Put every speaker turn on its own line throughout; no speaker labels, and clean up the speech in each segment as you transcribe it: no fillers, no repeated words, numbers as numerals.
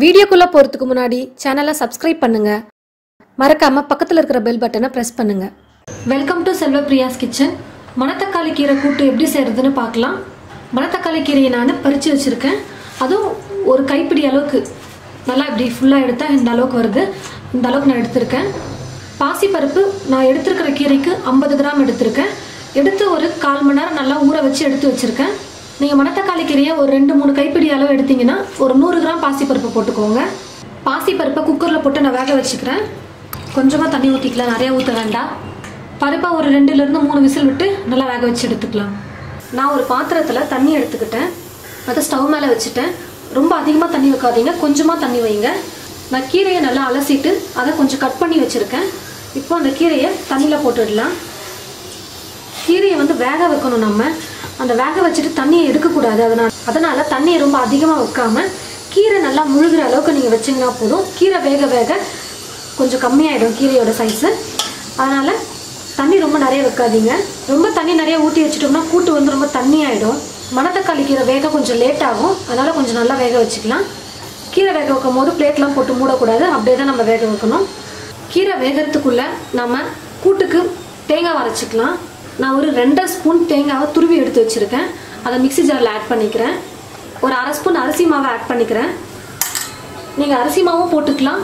வீடியோக்குள்ள போறதுக்கு முன்னாடி சேனலை சப்ஸ்கிரைப் பண்ணுங்க. மறக்காம பக்கத்துல இருக்கிற பெல் பட்டனை பிரஸ் பண்ணுங்க. Welcome to Selvapriya's kitchen. மணத்தக்காளி கீரை கூட்டு எப்படி செய்யறதுன்னு பார்க்கலாம். மணத்தக்காளி கீரையை நான் பறிச்சு வச்சிருக்கேன். அதுவும் ஒரு கைப்பிடி அளவுக்கு நல்லா இப்படி ஃபுல்லா எடுத்தா இந்த அளவுக்கு வருது. இந்த அளவுக்கு நான் எடுத்திருக்கேன். பாசிப்பருப்பு நான் எடுத்திருக்கிற கீரைக்கு 50 கிராம் எடுத்திருக்கேன். எடுத்து ஒரு 1/4 மணி நேரம் நல்லா ஊற வச்சு எடுத்து வச்சிருக்கேன். நீங்கள் மணத்தக்காளி கீரையை ஒரு 2-3 கைப்பிடி அளவு எடுத்தீங்கன்னா ஒரு 100 கிராம் பாசிப்பருப்பு போட்டுக்கோங்க. பாசிப்பருப்பை குக்கரில் போட்டு நான் வேக வச்சுக்கிறேன். கொஞ்சமாக தண்ணி ஊற்றிக்கலாம், நிறையா ஊற்ற வேண்டாம். பருப்பை ஒரு 2-3 விசில் விட்டு நல்லா வேக வச்சு எடுத்துக்கலாம். நான் ஒரு பாத்திரத்தில் தண்ணி எடுத்துக்கிட்டேன். அதை ஸ்டவ் மேலே வச்சுட்டேன். ரொம்ப அதிகமாக தண்ணி வைக்காதீங்க, கொஞ்சமாக தண்ணி வைங்க. நான் கீரையை நல்லா அலசிட்டு அதை கொஞ்சம் கட் பண்ணி வச்சுருக்கேன். இப்போ அந்த கீரையை தண்ணியில் போட்டுடலாம். கீரையை வேக வைக்கணும். நம்ம அந்த வேக வச்சுட்டு தண்ணியை எடுக்கக்கூடாது. அதனால தண்ணியை ரொம்ப அதிகமாக வைக்காம கீரை நல்லா முழுகிற அளவுக்கு நீங்கள் வச்சிங்கன்னா போதும். கீரை வேக வேக கொஞ்சம் கம்மியாயிடும் கீரையோட சைஸு. அதனால் தண்ணி ரொம்ப நிறைய வைக்காதீங்க. ரொம்ப தண்ணி நிறைய ஊற்றி வச்சுட்டோம்னா கூட்டு ரொம்ப தண்ணி ஆகிடும். மணத்தக்காளி கீரை வேக கொஞ்சம் லேட் ஆகும். அதனால் கொஞ்சம் நல்லா வேக வச்சுக்கலாம். கீரை வேக வைக்கும் போது பிளேட்லாம் போட்டு மூடக்கூடாது, அப்படியே தான் நம்ம வேக வைக்கணும். கீரை வேகிறதுக்குள்ளே நம்ம கூட்டுக்கு தேங்காய் அரைச்சிக்கலாம். நான் ஒரு 2 ஸ்பூன் தேங்காவை துருவி எடுத்து வச்சுருக்கேன். அதை மிக்ஸி ஜாரில் ஆட் பண்ணிக்கிறேன். ஒரு 1/2 ஸ்பூன் அரிசி மாவை ஆட் பண்ணிக்கிறேன். நீங்கள் அரிசி மாவும் போட்டுக்கலாம்,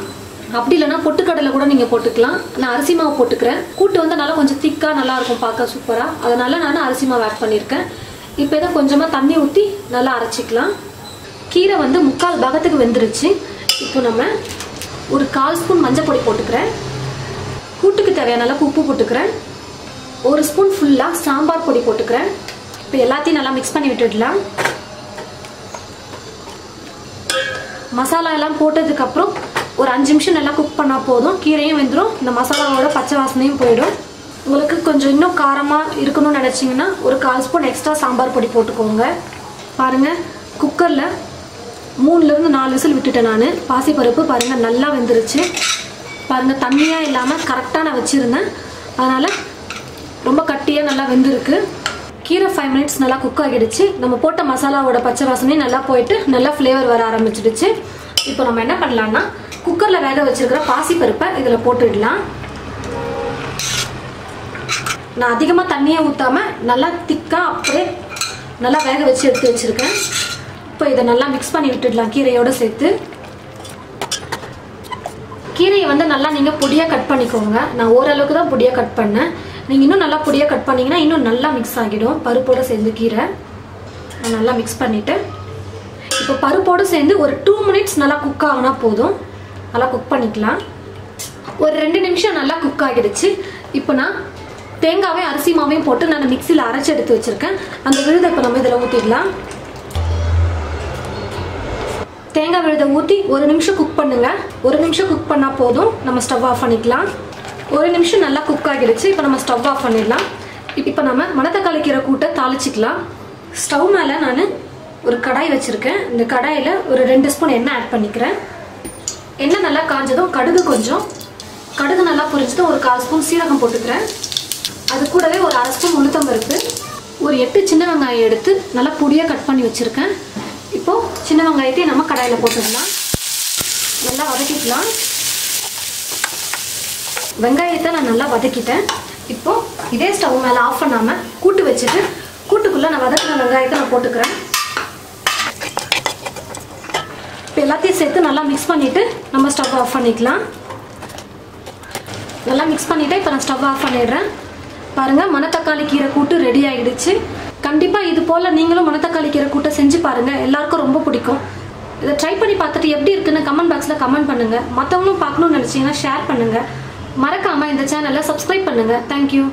அப்படி இல்லைனா பொட்டுக்கடலை கூட நீங்கள் போட்டுக்கலாம். நான் அரிசி மாவு போட்டுக்கிறேன். கூட்டு நல்லா கொஞ்சம் திக்காக நல்லாயிருக்கும், பார்க்க சூப்பராக. அதனால் நான் அரிசி மாவு ஆட் பண்ணியிருக்கேன். இப்போ இதை கொஞ்சமாக தண்ணி ஊற்றி நல்லா அரைச்சிக்கலாம். கீரை 3/4 பாகத்துக்கு வெந்துருச்சு. இப்போ நம்ம ஒரு 1/4 ஸ்பூன் மஞ்சள் பொடி போட்டுக்கிறேன். கூட்டுக்கு தேவையான அளவுக்கு உப்பு போட்டுக்கிறேன். 1 ஸ்பூன் ஃபுல்லாக சாம்பார் பொடி போட்டுக்கிறேன். இப்போ எல்லாத்தையும் நல்லா மிக்ஸ் பண்ணி விட்டுடலாம். மசாலா எல்லாம் போட்டதுக்கப்புறம் ஒரு 5 நிமிஷம் நல்லா குக் பண்ணால் போதும். கீரையும் வெந்துடும், இந்த மசாலாவோட பச்சை வாசனையும் போயிடும். உங்களுக்கு கொஞ்சம் இன்னும் காரமாக இருக்கணும்னு நினச்சிங்கன்னா ஒரு 1/4 ஸ்பூன் எக்ஸ்ட்ரா சாம்பார் பொடி போட்டுக்கோங்க. பாருங்கள், குக்கரில் 3-4 விசில் விட்டுட்டேன் நான். பாசிப்பருப்பு பாருங்கள் நல்லா வெந்துருச்சு. பாருங்கள், தண்ணியாக இல்லாமல் கரெக்டாக நான் வச்சுருந்தேன். அதனால் ரொம்ப கட்டியாக நல்லா வெந்திருக்கு. கீரை 5 மினிட்ஸ் நல்லா குக் ஆகிடுச்சு. நம்ம போட்ட மசாலாவோட பச்சை வாசனையும் நல்லா போயிட்டு நல்லா ஃப்ளேவர் வர ஆரம்பிச்சிடுச்சு. இப்போ நம்ம என்ன பண்ணலாம்னா குக்கரில் வேக வச்சிருக்கிற பாசிப்பருப்பை இதில் போட்டுடலாம். நான் அதிகமாக தண்ணியை ஊற்றாமல் நல்லா திக்காக அப்படியே நல்லா வேக வச்சு எடுத்து வச்சுருக்கேன். இப்போ இதை நல்லா மிக்ஸ் பண்ணி விட்டுடலாம் கீரையோடு சேர்த்து. கீரையை நல்லா நீங்கள் பொடியாக கட் பண்ணிக்கோங்க. நான் ஓரளவுக்கு தான் பொடியாக கட் பண்ணேன். நீங்கள் இன்னும் நல்லா பொடியாக கட் பண்ணிங்கன்னா இன்னும் நல்லா மிக்ஸ் ஆகிடும் பருப்போடு சேர்ந்து கீரை. நான் நல்லா மிக்ஸ் பண்ணிவிட்டு இப்போ பருப்போடு சேர்ந்து ஒரு 2 மினிட்ஸ் நல்லா குக் ஆகினா போதும். நல்லா குக் பண்ணிக்கலாம். ஒரு 2 நிமிஷம் நல்லா குக் ஆகிடுச்சு. இப்போ நான் தேங்காவையும் அரிசி மாவையும் போட்டு நான் மிக்சியில் அரைச்சி எடுத்து வச்சுருக்கேன். அந்த விழுதை இப்போ நம்ம இதில் ஊற்றிடலாம். தேங்காய் விழுதை ஊற்றி 1 நிமிஷம் குக் பண்ணுங்க. 1 நிமிஷம் குக் பண்ணால் போதும். நம்ம ஸ்டவ் ஆஃப் பண்ணிக்கலாம். 1 நிமிஷம் நல்லா குக் ஆகிடுச்சு. இப்போ நம்ம ஸ்டவ் ஆஃப் பண்ணிடலாம். இப்போ நம்ம மணத்தக்காளி கீரை கூட்டை தாளிச்சிக்கலாம். ஸ்டவ் மேலே நான் ஒரு கடாய் வச்சுருக்கேன். இந்த கடாயில் ஒரு 2 ஸ்பூன் எண்ணெய் ஆட் பண்ணிக்கிறேன். எண்ணெய் நல்லா காஞ்சதும் கடுகு நல்லா பொரிச்சதும் ஒரு 1/4 ஸ்பூன் சீரகம் போட்டுக்கிறேன். அது கூடவே ஒரு 1/2 ஸ்பூன் உளுத்தம்பருப்பு, ஒரு 8 சின்ன வெங்காயம் எடுத்து நல்லா பொடியாக கட் பண்ணி வச்சுருக்கேன். இப்போது சின்ன வெங்காயத்தையும் நம்ம கடாயில் போட்டுடலாம். நல்லா வதக்கிக்கலாம். வெங்காயத்தை நான் நல்லா வதக்கிட்டேன். இப்போது இதே ஸ்டவ் மேலே ஆஃப் பண்ணாமல் கூட்டு வச்சுட்டு கூட்டுக்குள்ளே நான் வதக்கின வெங்காயத்தை நான் போட்டுக்கிறேன். இப்போ எல்லாத்தையும் சேர்த்து நல்லா மிக்ஸ் பண்ணிவிட்டு நம்ம ஸ்டவ் ஆஃப் பண்ணிக்கலாம். நல்லா மிக்ஸ் பண்ணிவிட்டு இப்போ நான் ஸ்டவ் ஆஃப் பண்ணிடுறேன். பாருங்கள், மணத்தக்காளி கீரை கூட்டு ரெடி ஆகிடுச்சு. கண்டிப்பாக இது போல் நீங்களும் மணத்தக்காளி கீரை கூட்டை செஞ்சு பாருங்கள். எல்லாருக்கும் ரொம்ப பிடிக்கும். இதை ட்ரை பண்ணி பார்த்துட்டு எப்படி இருக்குன்னு கமெண்ட் பாக்ஸில் கமெண்ட் பண்ணுங்கள். மற்றவங்களும் பார்க்கணும்னு நினச்சிங்கன்னா ஷேர் பண்ணுங்கள். மறக்காமல் இந்த சேனலை சப்ஸ்கிரைப் பண்ணுங்கள். தேங்க்யூ.